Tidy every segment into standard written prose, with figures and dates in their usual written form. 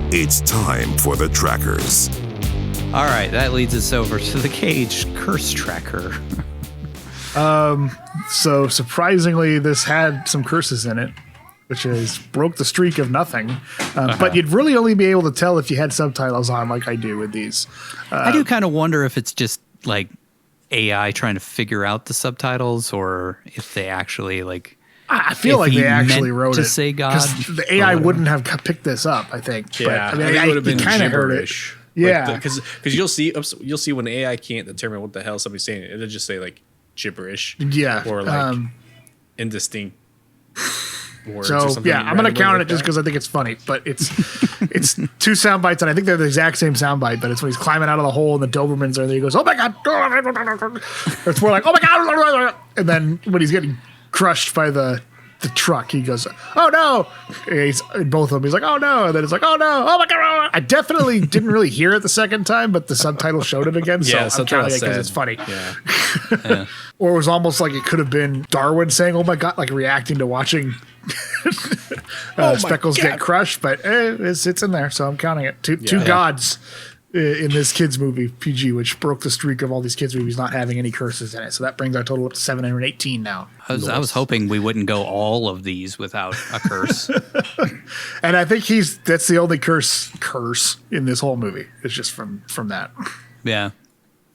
It's time for the trackers. All right, that leads us over to the Cage curse tracker. So surprisingly, this had some curses in it, which is broke the streak of nothing. But you'd really only be able to tell if you had subtitles on, like I do with these. I do kind of wonder if it's just like AI trying to figure out the subtitles, or if they actually like. I feel like they actually wrote to it say God. because the AI wouldn't have picked this up. I think. Yeah, but, I mean, it would have been kind of heard it. gibberish. Yeah, because you'll see when AI can't determine what the hell somebody's saying, it'll just say like gibberish. Yeah, or like indistinct words. Or so something yeah, I'm gonna count like it just that. because I think it's funny. But it's two sound bites, and I think they're the exact same sound bite. But it's when he's climbing out of the hole and the Dobermans are there. He goes, "Oh my god!" Or it's more like, "Oh my god!" And then when he's getting crushed by the truck, he goes, "Oh no!" And he's in both of them. He's like, "Oh no!" And then it's like, "Oh no! Oh my god!" I definitely didn't really hear it the second time, but the subtitle showed it again. Yeah, so I'm counting it because it's funny. Yeah. Or it was almost like it could have been Darwin saying, "Oh my god," like reacting to watching Speckles get crushed. But it's in there, so I'm counting it. Two gods in this kids movie PG, which broke the streak of all these kids movies not having any curses in it. So that brings our total up to 718 now. I was hoping we wouldn't go all of these without a curse. And I think that's the only curse in this whole movie. It's just from that. Yeah.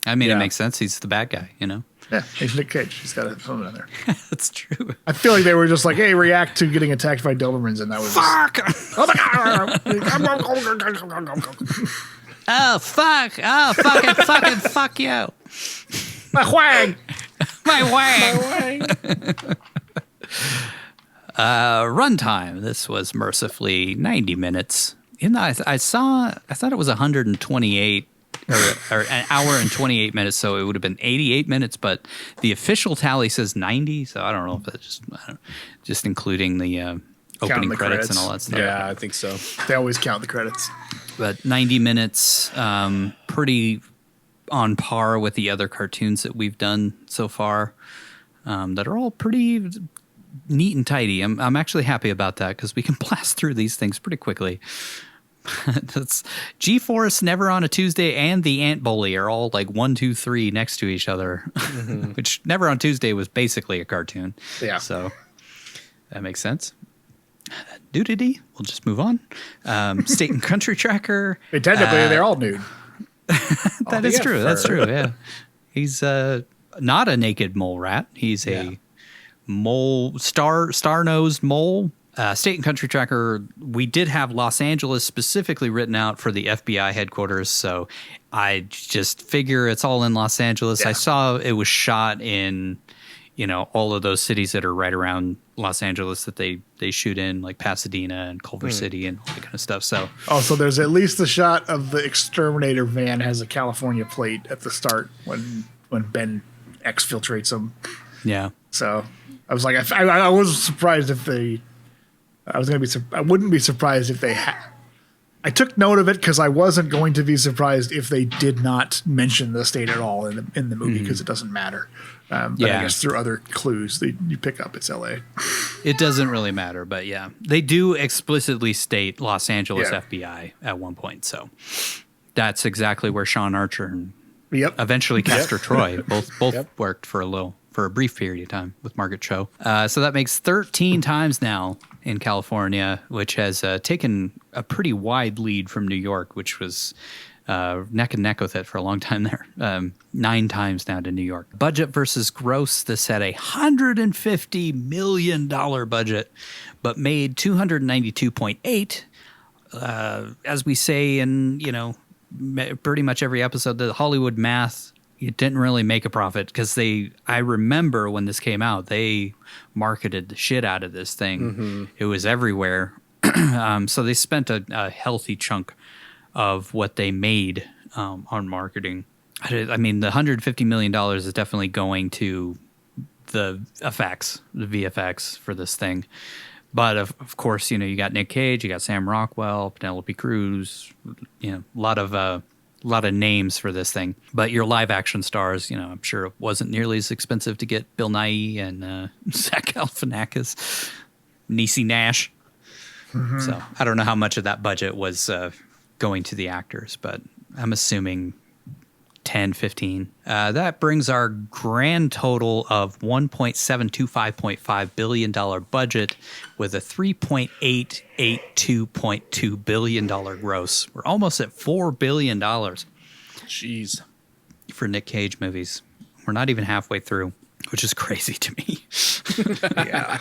I mean, it makes sense. He's the bad guy, you know? Yeah, he's Nick Cage. He's got a phone in there. That's true. I feel like they were just like, "Hey, react to getting attacked by Dobermans," and that was Fuck! oh my god! Oh, fuck! Oh, fucking fuck you! My wang! My wang! Runtime. This was mercifully 90 minutes. I thought it was 128 or an hour and 28 minutes, so it would have been 88 minutes, but the official tally says 90, so I don't know if that's just including the opening credits and all that stuff. Yeah, I think so. They always count the credits. But 90 minutes, pretty on par with the other cartoons that we've done so far, that are all pretty neat and tidy. I'm actually happy about that because we can blast through these things pretty quickly. That's G-Force, Never on a Tuesday, and the Ant Bully are all like 1, 2, 3 next to each other, which Never on Tuesday was basically a cartoon. Yeah. So that makes sense. Nudity, we'll just move on. State and Country Tracker. Technically, they're all nude. That is true. That's true. Yeah. He's not a naked mole rat. He's a mole, star-nosed mole. State and Country Tracker, we did have Los Angeles specifically written out for the FBI headquarters, so I just figure it's all in Los Angeles. Yeah. I saw it was shot in, all of those cities that are right around Los Angeles that they shoot in, like Pasadena and Culver City and all that kind of stuff. So there's at least a shot of the exterminator van has a California plate at the start when Ben exfiltrates them. Yeah. So I was like, I was surprised if they. I wouldn't be surprised if they had. I took note of it because I wasn't going to be surprised if they did not mention the state at all in the movie because it doesn't matter. But I guess through other clues you pick up it's LA. It doesn't really matter, but yeah, they do explicitly state Los Angeles FBI at one point. So that's exactly where Sean Archer and eventually Castor Troy both worked for a brief period of time with Margaret Cho. So that makes 13 times now in California, which has taken a pretty wide lead from New York, which was neck and neck with it for a long time there. 9 times now to New York. Budget versus gross. This had $150 million budget, but made 292.8. As we say in, pretty much every episode, the Hollywood math, it didn't really make a profit because I remember when this came out, they marketed the shit out of this thing. Mm-hmm. It was everywhere. So they spent a healthy chunk of what they made on marketing. I mean, the $150 million is definitely going to the effects, the VFX for this thing. But of course, you got Nick Cage, you got Sam Rockwell, Penelope Cruz, a lot of names for this thing. But your live action stars, I'm sure it wasn't nearly as expensive to get Bill Nighy and Zach Galifianakis, Niecy Nash. So I don't know how much of that budget was going to the actors, but I'm assuming 10, 15. That brings our grand total of $1.725.5 billion budget with a $3.882.2 billion gross. We're almost at $4 billion Jeez. for Nick Cage movies. We're not even halfway through, which is crazy to me. Yeah.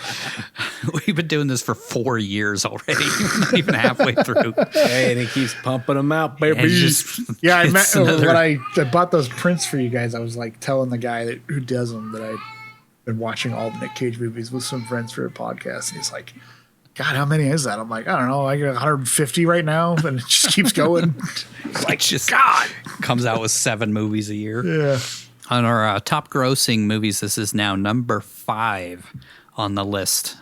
We've been doing this for 4 years already. We're not even halfway through. Hey, and he keeps pumping them out, baby. And just, Yeah, I met it's another- when I bought those prints for you guys. I was like telling the guy who does them that I'd been watching all the Nick Cage movies with some friends for a podcast, and he's like, "God, how many is that?" I'm like, "I don't know. I got 150 right now," and it just keeps going. It's like just God comes out with 7 movies a year. Yeah, On our top grossing movies, this is now number 5 on the list,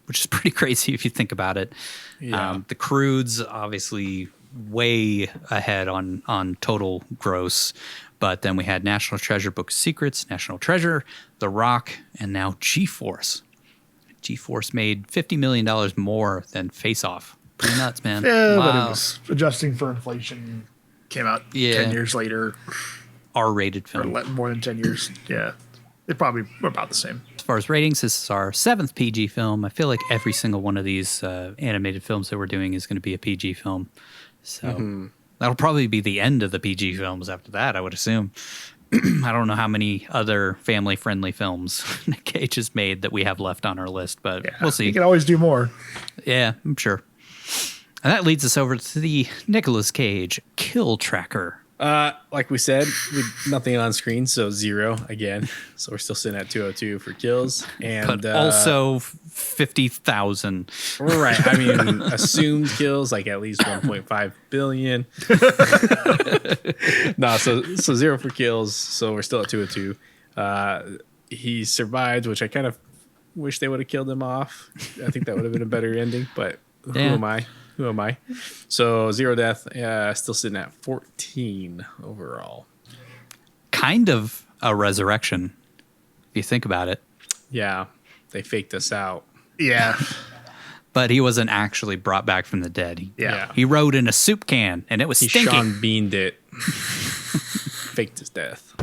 which is pretty crazy if you think about it. Yeah. The Croods obviously way ahead on total gross, but then we had National Treasure, Book of Secrets, National Treasure, The Rock, and now G-Force. G-Force made $50 million more than Face Off. Pretty nuts, man. yeah, but Wow. it was adjusting for inflation. Came out Yeah. 10 years later, R-rated or film. more than 10 years. Yeah, they probably were about the same. As far as ratings, this is our 7th PG film. I feel like every single one of these animated films that we're doing is going to be a PG film. So that'll probably be the end of the PG films after that, I would assume. I don't know how many other family-friendly films Nick Cage has made that we have left on our list, but Yeah, we'll see. You can always do more. Yeah, I'm sure. And that leads us over to the Nicolas Cage Kill Tracker. Like we said, nothing on screen, so 0 again. So we're still sitting at 202 for kills, and But also 50,000. right. I mean, assumed kills like at least 1.5 billion. No, so 0 for kills. So we're still at 202. He survived, which I kind of wish they would have killed him off. I think that would have been a better ending. But who Yeah. am I? Who am I? So 0 death. Still sitting at 14 overall. Kind of a resurrection, if you think about it. Yeah, they faked us out. Yeah, But he wasn't actually brought back from the dead. yeah. He rode in a soup can, and it was He stinking. Sean Beaned it. Faked his death.